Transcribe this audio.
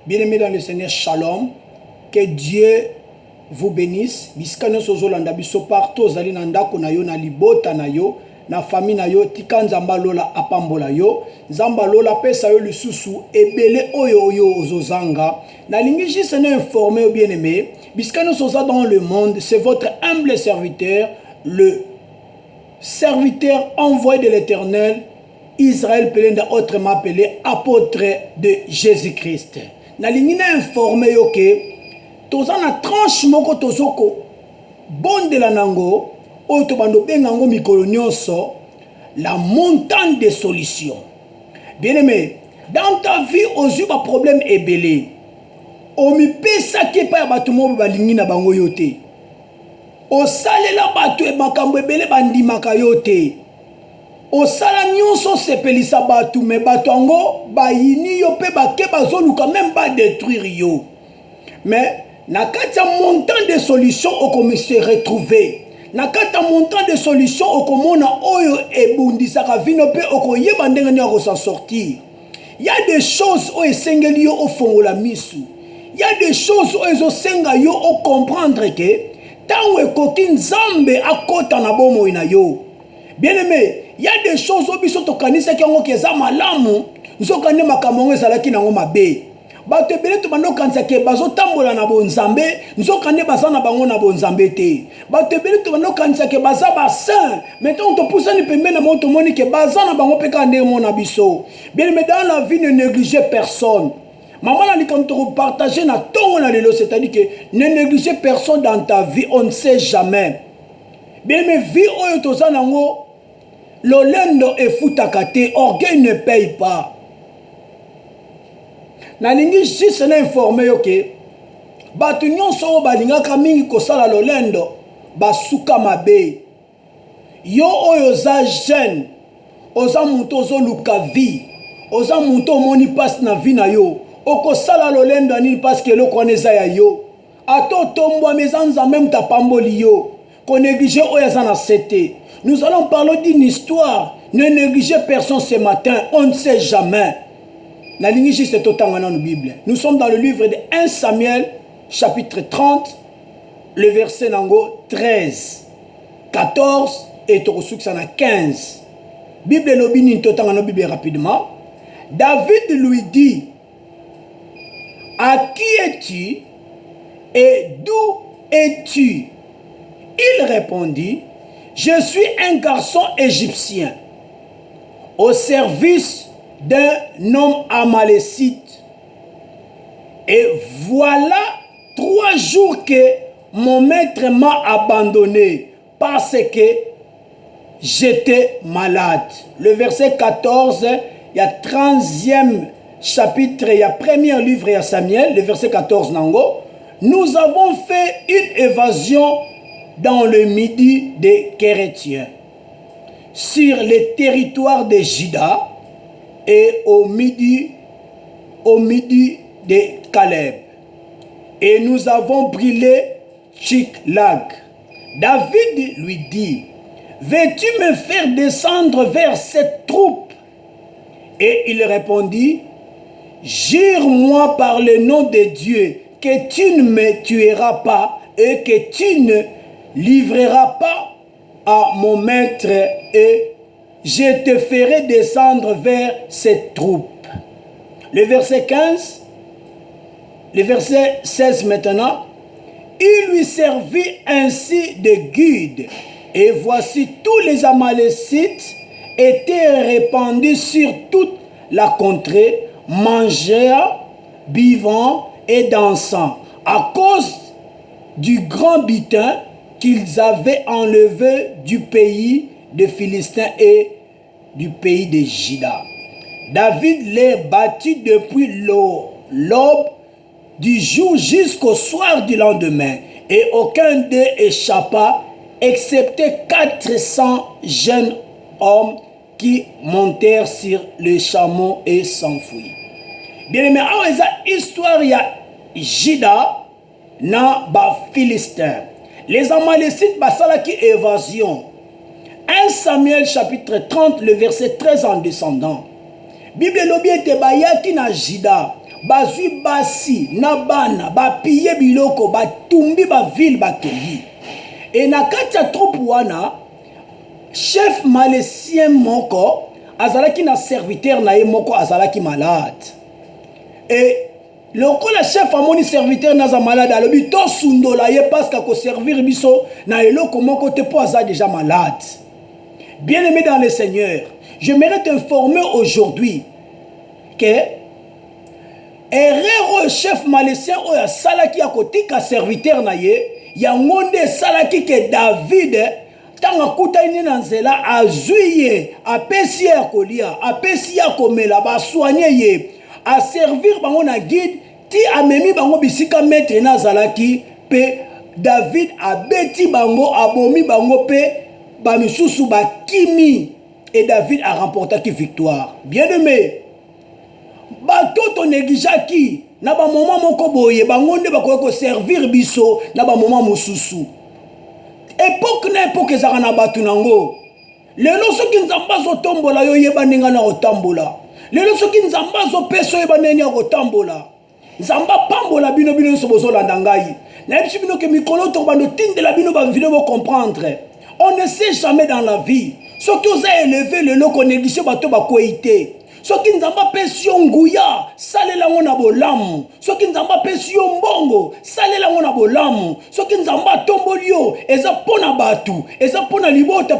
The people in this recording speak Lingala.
Bien-aimés dans le Seigneur, shalom. Que Dieu vous bénisse. Biskano sozolanda biso partout zali na ndako na yo na libota na yo na famille na yo tika nzamba lola apambola yo nzamba lola pesa yo lisusu ebele oyo ozozanga na lingi juste na informer au bien-aimé biskano soza dans le monde, c'est votre humble serviteur, le serviteur envoyé de l'Éternel, Israël Pelenda, autrement appelé apôtre de Jésus-Christ. Na lingi na informer yo ke toza na tranche moko tozoko bondela nango oyo tobando benga ngo mikolo nyonso la montagne de solutions. Bien-aimé, dans ta vie ozwi ba problème ebele omipesaki epai ya bato moko balingi na bango yo te, osalela bato makambo ebele bandimaka yo te, osala nyonso sepelisa bato me bato yango bayini yo mpe bake bazoluka même badétruire yo. Mais na kati ya montant de solution okomi se retrouver, na kati ya montant de solution okomona oyo ebundisaka vino mpe okoyeba ndenge nini akosa sortir. Il y a des choses oyo esengeli yo ofongola misu, il y a des choses oyo ezosenga yo ocomprendre ke ntango ekoki nzambe akota na bomoi na yo. Bien-aimé, il y a des choses oyo biso tokanisaki yango ke eza malamu nzoka nde makambo yango ezalaki nango mabe. Bato ebele tobanda okanisa ke bazotambola na bonzambe nzoka nde baza na bango na bonzambe te. Bato ebele tobanda okanisa ke baza basaint mais ntango topusani pembeni na bango tomoni ke baza na bango mpe kaka ndenge mona biso. Bien mais dans la vie ne négligez personne. Maman a dit comme tu partager na tongo na lelo, c'est-à-dire que ne négligez personne dans ta vie, on ne sait jamais. Bien mais vie oyo toza nango lolendo efutaka te, orgueil ne paye pas. Nalingi juste na informer yo ke bato nyonso oyo balingaka mingi kosala lolendo basuka mabe. Yo oyo oza jeune, oza mutu ozoluka vie, oza mutu omoni pasi na vie na yo, okosala lolendo anini parce que eloko wana eza ya yo. Ata otombwama eza nzambe mutu apamboli yo, konéglige oyo aza na sete. Nous allons parler d'une histoire. Ne négligez personne ce matin, on ne sait jamais. La ligne juste totanga dans la Bible. Nous sommes dans le livre de 1 Samuel, chapitre 30, le verset 13, 14 et 15. Bible lobini totanga dans la Bible rapidement. David lui dit: à qui es-tu et d'où es-tu? Il répondit: je suis un garçon égyptien au service d'un homme amalécite. Et voilà 3 jours que mon maître m'a abandonné parce que j'étais malade. Le verset 14, il y a 30e chapitre, il y a premier livre à Samuel, le verset 14 nango. Nous avons fait une évasion dans le midi des Kérétiens, sur les territoires de Juda et au midi de Caleb. Et nous avons brûlé Tchiklag. David lui dit: veux-tu me faire descendre vers cette troupe? Et il répondit: jure-moi par le nom de Dieu que tu ne me tueras pas et que tu ne livreras pas à mon maître, et je te ferai descendre vers cette troupe. Le verset 15, le verset 16 maintenant. Il lui servit ainsi de guide, et voici tous les Amalécites étaient répandus sur toute la contrée, mangeant, buvant et dansant, à cause du grand butin qu'ils avaient enlevé du pays des Philistins et du pays de Juda. David les battit depuis l'aube du jour jusqu'au soir du lendemain, et aucun d'eux échappa, excepté 400 jeunes hommes qui montèrent sur les chameaux et s'enfuirent. Bien aimé, histoire il y a Juda na ba Philistins. Les Amalécites basalaki évasion. 1 Samuel chapitre 30, le verset 13 en descendant. Bible lobi ete bayaki na Juda. bazwi basi na bana bapiye biloko batumbi bavile bakei. Et na kati ya troupe wana chef malaisien moko azalaki na serviteur na ye moko azalaki malade. Et lokola chef amoni serviteur naza malade alobi to sundola ye parce que ko servir biso na eloko moko te po aza déjà malade. Bien-aimé dans le Seigneur, j'aimerais t'informer aujourd'hui que erreur chef malaisien oya salaki ya kotika serviteur na ye ya ngonde salaki ke David tanga kutani na nzela azwi ye apesi ya kolia apesi ya komela ba soigner ye a servir bango na guide ti amemi bango bisika maître na zalaki pe David abeti bango abomi bango pe ba misusu ba kimi et David a remporté qui victoire. Bien-aimé, batoto neglijaki na ba moment moko boye bango nde bakoki servir biso na ba moment mosusu. Époque na époque ezaka na batu nango. Lelo soki nzambe azotombola yo yeba ndenge na kotambola. Lelo soki nzambe azopesa yeba ndenge ya kotambola. Nzambe pambola bino bino so bozolanda ngai. Na yebi bino ke mikolo to bando tindela bino ba video bo comprendre. On ne sait jamais dans la vie. Soki oza élevé lelo ko négliger bato ba koité. Soki nzamba pesi yo nguya salela ngo na bolamu. Soki nzamba pesi yo mbongo salela ngo na bolamu. Soki nzamba tomboli yo eza pona batu eza pona libota